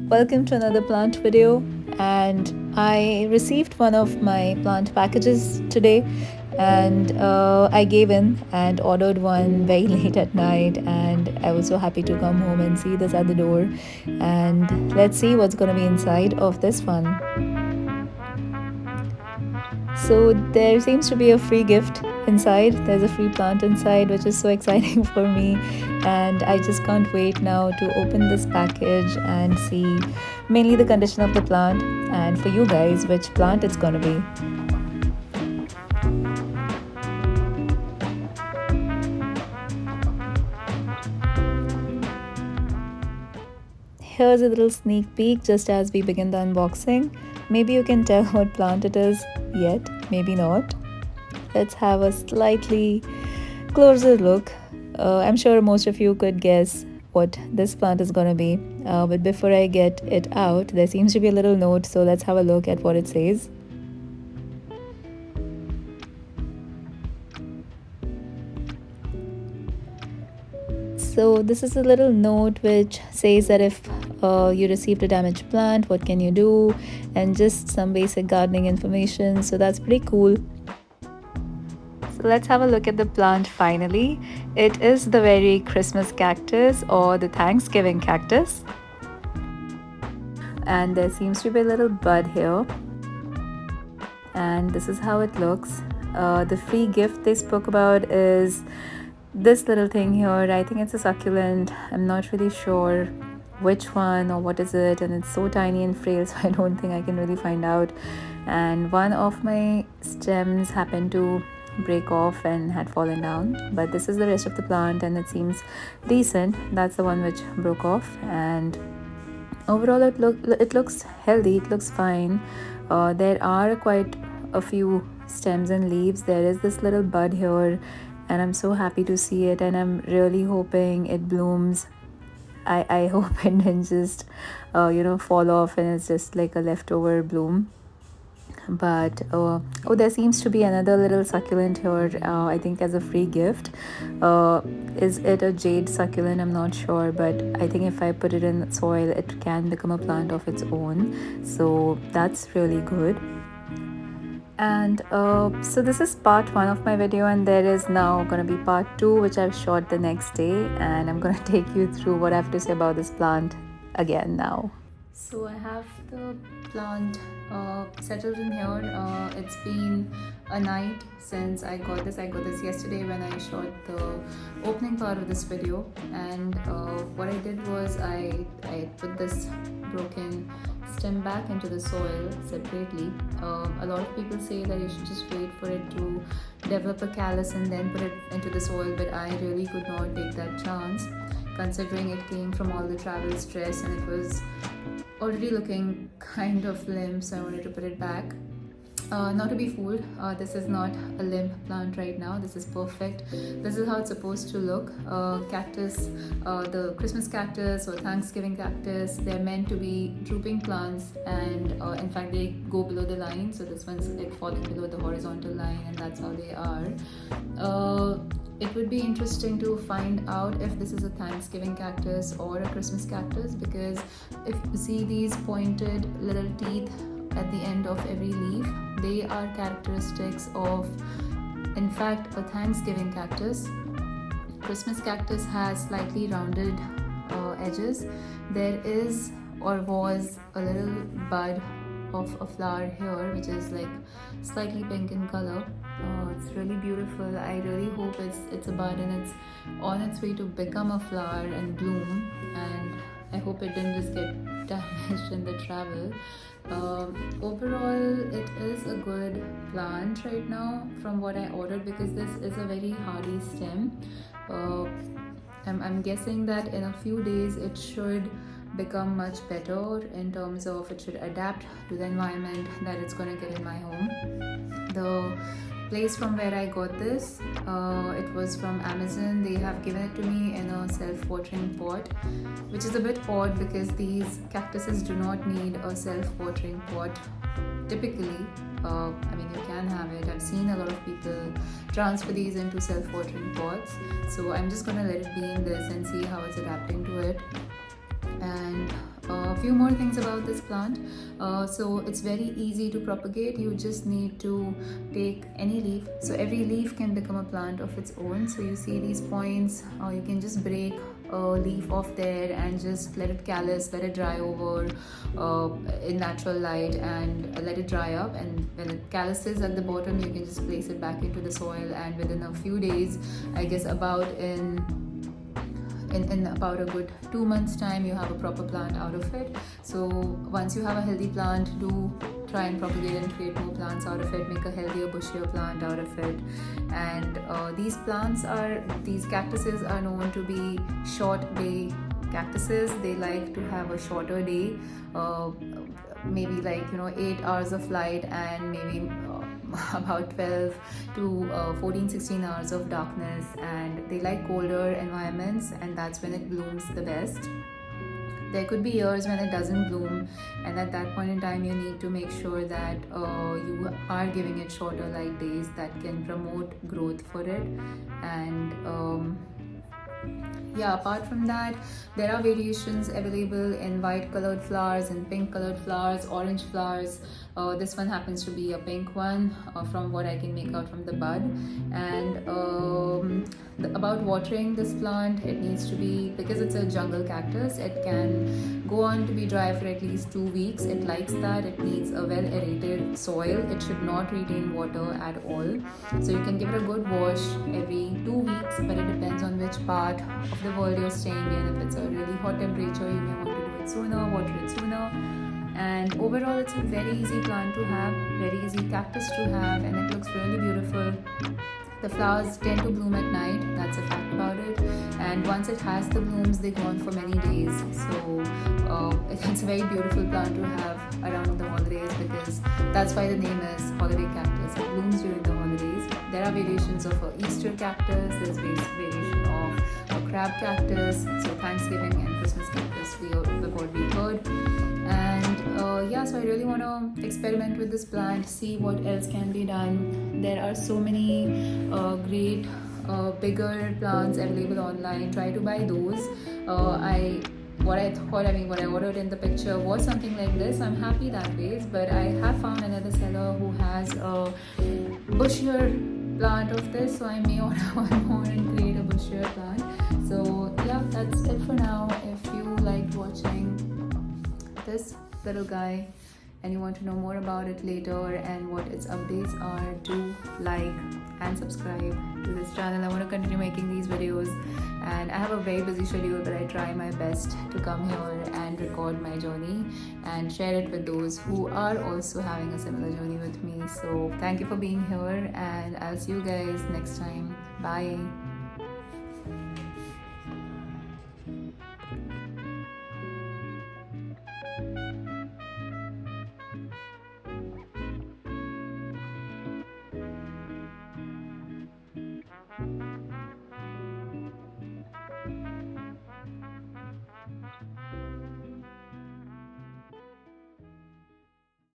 Welcome to another plant video. And I received one of my plant packages today, and I gave in and ordered one very late at night. And I was so happy to come home and see this at the door. And let's see what's going to be inside of this one. So there seems to be a free gift inside. There's a free plant inside, which is so exciting for me, and I just can't wait now to open this package and see mainly the condition of the plant, and for you guys which plant it's gonna be. Here's a little sneak peek just as we begin the unboxing. Maybe you can tell what plant it is yet, maybe not. Let's have a slightly closer look. I'm sure most of you could guess what this plant is going to be. But before I get it out, there seems to be a little note, so let's have a look at what it says. So this is a little note which says that if you received a damaged plant, what can you do, and just some basic gardening information. So that's pretty cool. So let's have a look at the plant finally. It is the very Christmas cactus or the Thanksgiving cactus. And there seems to be a little bud here. And this is how it looks. The free gift they spoke about is this little thing here. I think it's a succulent. I'm not really sure which one or what is it, and it's so tiny and frail, so I don't think I can really find out. And one of my stems happened to break off and had fallen down, but this is the rest of the plant and it seems decent. That's the one which broke off, and overall it looks healthy, it looks fine. There are quite a few stems and leaves. There is this little bud here, and I'm so happy to see it, and I'm really hoping it blooms. I hope it didn't just fall off and it's just like a leftover bloom. But there seems to be another little succulent here, I think as a free gift. Is it a jade succulent? I'm not sure, but I think if I put it in soil it can become a plant of its own, so that's really good. And so this is part 1 of my video, and there is now going to be part 2 which I've shot the next day, and I'm going to take you through what I have to say about this plant again now. So I have the plant settled in here. It's been a night since I got this. I got this yesterday when I shot the opening part of this video, and what I did was I put this broken stem back into the soil separately. A lot of people say that you should just wait for it to develop a callus and then put it into the soil, but I really could not take that chance, considering it came from all the travel stress and it was already looking kind of limp, so I wanted to put it back. Not to be fooled, this is not a limp plant right now. This is perfect. This is how it's supposed to look. Cactus, the Christmas cactus or Thanksgiving cactus, they're meant to be drooping plants, and in fact they go below the line, so this one's like falling below the horizontal line, and that's how they are. It would be interesting to find out if this is a Thanksgiving cactus or a Christmas cactus, because if you see these pointed little teeth at the end of every leaf, they are characteristics of, in fact, a Thanksgiving cactus. Christmas cactus has slightly rounded edges. There is or was a little bud of a flower here which is like slightly pink in color. It's really beautiful. I really hope it's a bud and it's on its way to become a flower and bloom, and I hope it didn't just get damaged in the travel. Overall it is a good plant right now from what I ordered, because this is a very hardy stem. I'm guessing that in a few days it should become much better in terms of it should adapt to the environment that it's going to get in my home. The place from where I got this, it was from Amazon. They have given it to me in a self-watering pot, which is a bit odd because these cactuses do not need a self-watering pot typically. I mean, you can have it. I've seen a lot of people transfer these into self-watering pots, so I'm just gonna let it be in this and see how it's adapting to it. And a few more things about this plant. So it's very easy to propagate. You just need to take any leaf. So every leaf can become a plant of its own. So you see these points, you can just break a leaf off there and just let it callus, let it dry over in natural light, and let it dry up. And when it calluses at the bottom, you can just place it back into the soil, and within a few days, I guess about in about a good 2 months time, you have a proper plant out of it. So once you have a healthy plant, do try and propagate and create more plants out of it, make a healthier, bushier plant out of it. And these cactuses are known to be short day cactuses. They like to have a shorter day, maybe 8 hours of light, and maybe about 12 to 14-16 hours of darkness. And they like colder environments, and that's when it blooms the best. There could be years when it doesn't bloom, and at that point in time, you need to make sure that you are giving it shorter light days that can promote growth for it. And apart from that, there are variations available in white colored flowers and pink colored flowers, orange flowers. This one happens to be a pink one, from what I can make out from the bud. And about watering this plant, it needs to be, because it's a jungle cactus, it can go on to be dry for at least 2 weeks. It likes that. It needs a well aerated soil. It should not retain water at all. So you can give it a good wash every 2 weeks, but it depends on which part of the world you're staying in. If it's a really hot temperature, you may want to do it sooner, water it sooner. And overall, it's a very easy plant to have, very easy cactus to have, and it looks really beautiful. The flowers tend to bloom at night, that's a fact about it. And once it has the blooms, they go on for many days. So it's a very beautiful plant to have around the holidays, because that's why the name is holiday cactus. It blooms during the holidays. There are variations of a Easter cactus, there's variation of a crab cactus, so Thanksgiving and Christmas cactus, what we heard. And so I really want to experiment with this plant, see what else can be done. There are so many great bigger plants available online. Try to buy those. What I ordered in the picture was something like this. I'm happy that way, but I have found another seller who has a bushier plant of this, so I may order one more and create a bushier plant. So yeah, that's it for now. If you liked watching this little guy and you want to know more about it later and what its updates are, do like and subscribe to this channel. I want to continue making these videos, and I have a very busy schedule, but I try my best to come here and record my journey and share it with those who are also having a similar journey with me. So thank you for being here, and I'll see you guys next time. Bye.